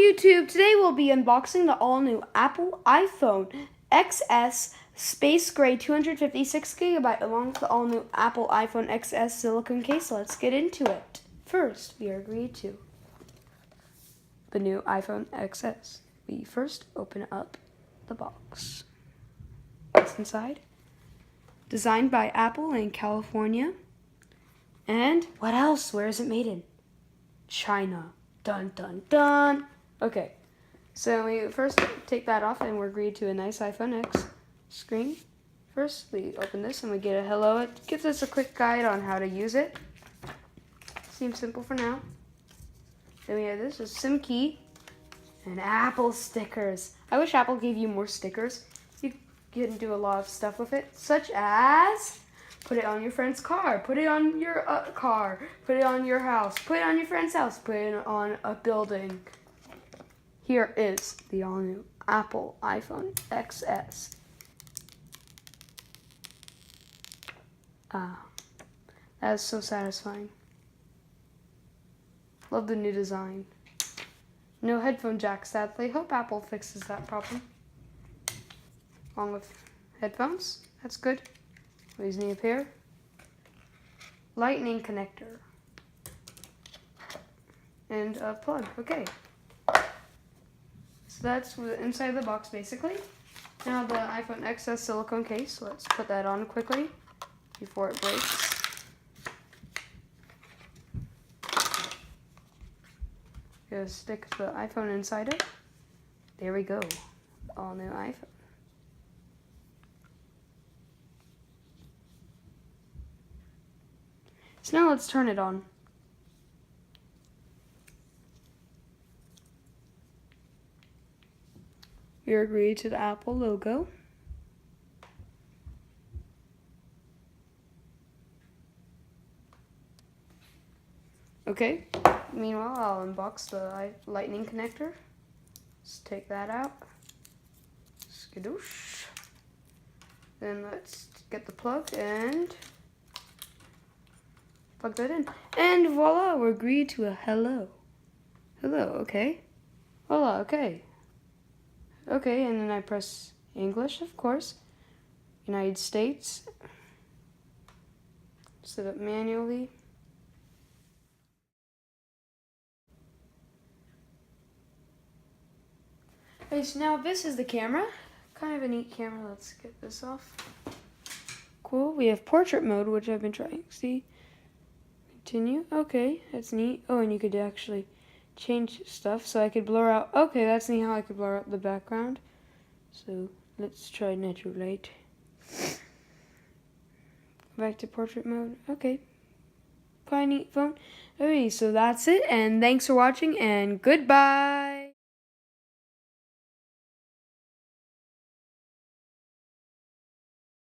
YouTube, today we'll be unboxing the all-new Apple iPhone XS Space Gray 256GB along with the all-new Apple iPhone XS silicone case. Let's get into it. First, we are agreed to the new iPhone XS. We first open up the box. What's inside? Designed by Apple in California. And what else? Where is it made in? China. Dun dun dun. Okay, so we first take that off and we're agreed to a nice iPhone X screen. First, we open this and we get a hello. It gives us a quick guide on how to use it. Seems simple for now. Then we have this, a SIM key and Apple stickers. I wish Apple gave you more stickers. You can do a lot of stuff with it, such as put it on your friend's car, put it on your car, put it on your house, put it on your friend's house, put it on a building. Here is the all-new Apple iPhone XS. That is so satisfying. Love the new design. No headphone jack, sadly. Hope Apple fixes that problem. Along with headphones, that's good. Always need a pair. Lightning connector. And a plug, okay. So that's the inside of the box basically. Now the iPhone XS silicone case, let's put that on quickly before it breaks. Gonna stick the iPhone inside it. There we go, all new iPhone. So now let's turn it on. We are agreed to the Apple logo. Okay, meanwhile I'll unbox the lightning connector. Let's take that out. Skadoosh. Then let's get the plug and plug that in. And voila, we're agreed to a hello. Hello, okay. Voila, okay. Okay, and then I press English, of course. United States. Set up manually. Okay, so now this is the camera. Kind of a neat camera. Let's get this off. Cool. We have portrait mode, which I've been trying. See? Continue. Okay, that's neat. Oh, and you could actually change stuff, so I could blur out. Okay, that's neat how I could blur out the background. So let's try natural light. Back to portrait mode. Okay. Quite a neat phone. Okay, so that's it, and thanks for watching, and goodbye.